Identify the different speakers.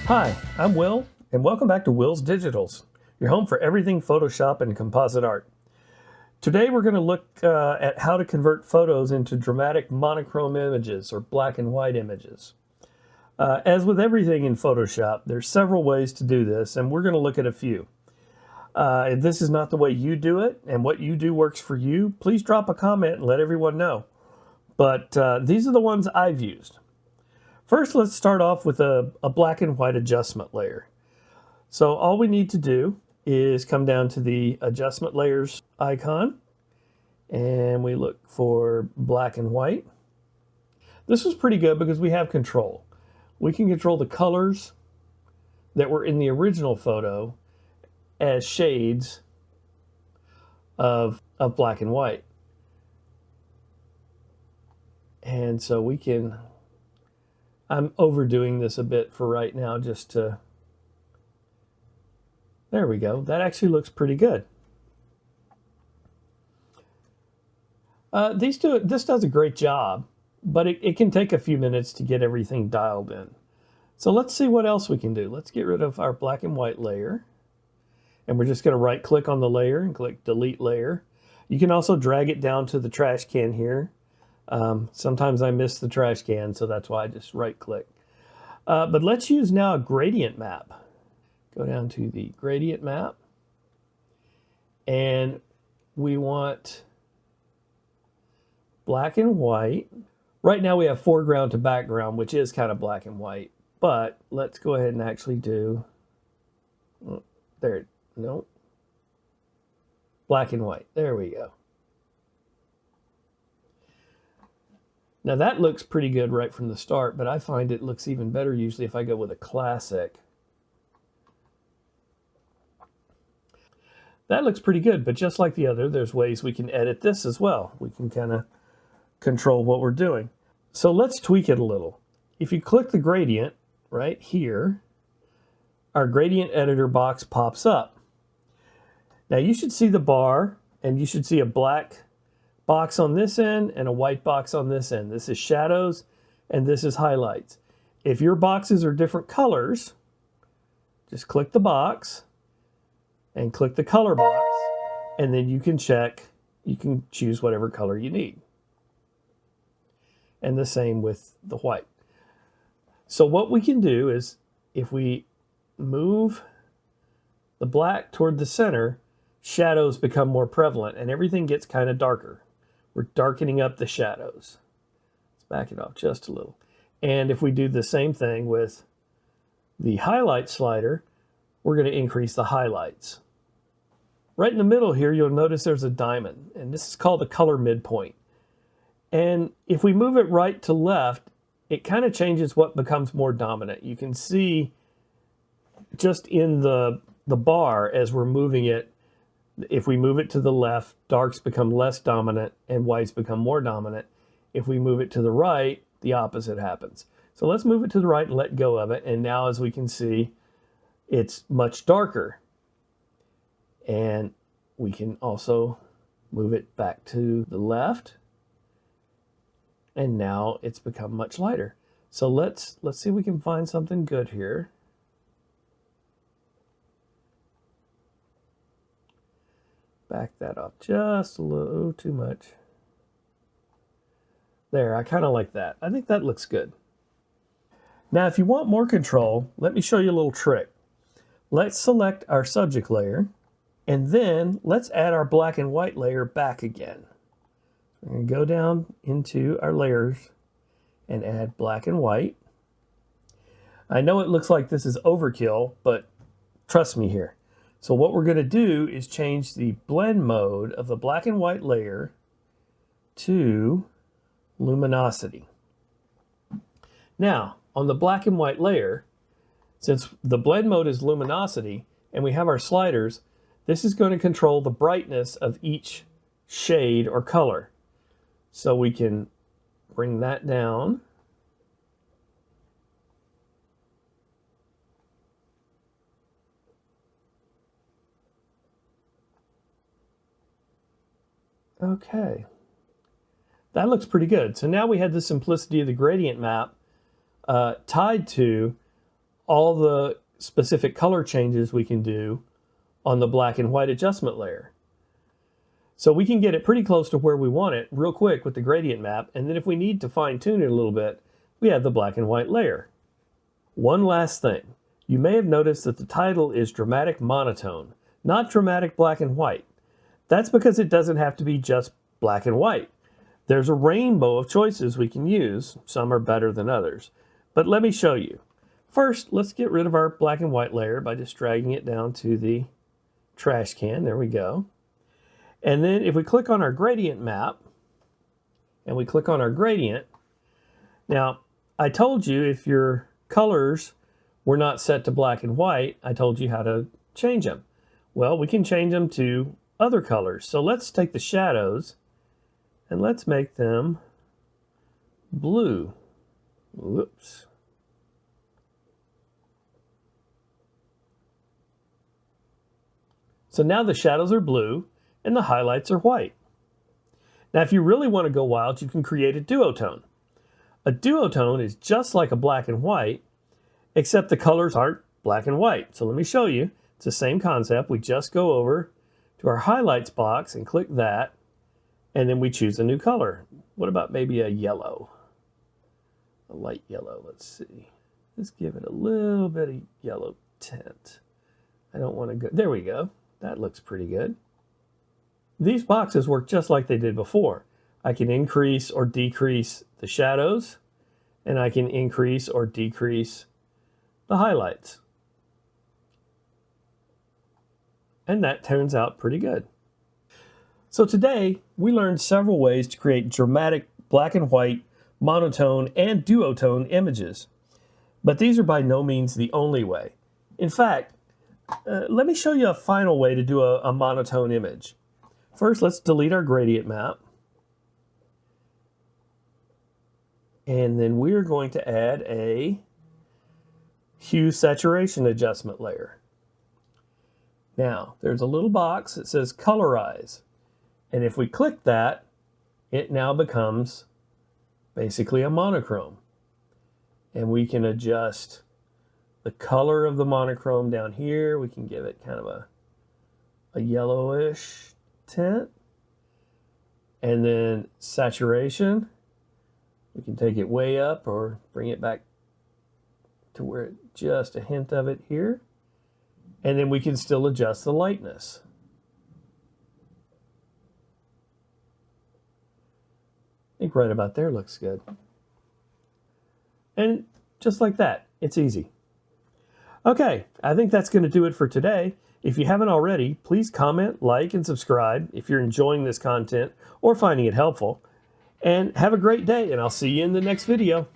Speaker 1: Hi, I'm Will, and welcome back to Will's Digitals, your home for everything Photoshop and composite art. Today we're going to look at how to convert photos into dramatic monochrome images or black and white images. As with everything in Photoshop, there's several ways to do this, and we're going to look at a few. If this is not the way you do it, and what you do works for you, please drop a comment and let everyone know. But these are the ones I've used. First, let's start off with a black and white adjustment layer. So all we need to do is come down to the adjustment layers icon and we look for black and white. This was pretty good because we have control. We can control the colors that were in the original photo as shades of black and white. And so we can, I'm overdoing this a bit for right now just to, there we go. That actually looks pretty good. This does a great job, but it can take a few minutes to get everything dialed in. So let's see what else we can do. Let's get rid of our black and white layer. And we're just going to right click on the layer and click delete layer. You can also drag it down to the trash can here. Sometimes I miss the trash can, so that's why I just right click. But let's use now a gradient map. Go down to the gradient map. And we want black and white. Right now we have foreground to background, which is kind of black and white. But let's go ahead and actually do, no, black and white. There we go. Now that looks pretty good right from the start, but I find it looks even better usually if I go with a classic. That looks pretty good, but just like the other, there's ways we can edit this as well. We can kind of control what we're doing. So let's tweak it a little. If you click the gradient right here, our gradient editor box pops up. Now you should see the bar and you should see a black box on this end and a white box on this end. This is shadows and this is highlights. If your boxes are different colors, just click the box and click the color box, and then you can choose whatever color you need. And the same with the white. So what we can do is if we move the black toward the center, shadows become more prevalent and everything gets kind of darker. We're darkening up the shadows. Let's back it off just a little. And if we do the same thing with the highlight slider, we're going to increase the highlights. Right in the middle here, you'll notice there's a diamond, and this is called the color midpoint. And if we move it right to left, it kind of changes what becomes more dominant. You can see just in the bar as we're moving it, if we move it to the left, darks become less dominant and whites become more dominant. If we move it to the right, the opposite happens. So let's move it to the right and let go of it. And now as we can see, it's much darker. And we can also move it back to the left. And now it's become much lighter. So let's see if we can find something good here. Back that off just a little, too much. There, I kind of like that. I think that looks good. Now, if you want more control, let me show you a little trick. Let's select our subject layer, and then let's add our black and white layer back again. We're going to go down into our layers and add black and white. I know it looks like this is overkill, but trust me here. So what we're going to do is change the blend mode of the black and white layer to luminosity. Now, on the black and white layer, since the blend mode is luminosity and we have our sliders, this is going to control the brightness of each shade or color. So we can bring that down. Okay. That looks pretty good. So now we had the simplicity of the gradient map tied to all the specific color changes we can do on the black and white adjustment layer. So we can get it pretty close to where we want it real quick with the gradient map, and then if we need to fine tune it a little bit, we have the black and white layer. One last thing. You may have noticed that the title is Dramatic Monotone, not Dramatic Black and White. That's because it doesn't have to be just black and white. There's a rainbow of choices we can use. Some are better than others. But let me show you. First, let's get rid of our black and white layer by just dragging it down to the trash can. There we go. And then if we click on our gradient map, and we click on our gradient, now I told you if your colors were not set to black and white, I told you how to change them. Well, we can change them to other colors. So let's take the shadows and let's make them blue. Whoops. So now the shadows are blue and the highlights are white. Now, if you really want to go wild, you can create a duotone. A duotone is just like a black and white, except the colors aren't black and white. So let me show you. It's the same concept. We just go over to our highlights box and click that, and then we choose a new color. What about maybe a yellow? A light yellow, let's see. Let's give it a little bit of yellow tint. I don't want to go, there we go. That looks pretty good. These boxes work just like they did before. I can increase or decrease the shadows, and I can increase or decrease the highlights. And that turns out pretty good. So today, we learned several ways to create dramatic black and white, monotone, and duotone images. But these are by no means the only way. In fact, let me show you a final way to do a monotone image. First, let's delete our gradient map. And then we're going to add a hue saturation adjustment layer. Now, there's a little box that says colorize. And if we click that, it now becomes basically a monochrome. And we can adjust the color of the monochrome down here. We can give it kind of a yellowish tint. And then saturation, we can take it way up or bring it back to where just a hint of it here. And then we can still adjust the lightness. I think right about there looks good. And just like that, it's easy. Okay, I think that's going to do it for today. If you haven't already, please comment, like, and subscribe if you're enjoying this content or finding it helpful. And have a great day, and I'll see you in the next video.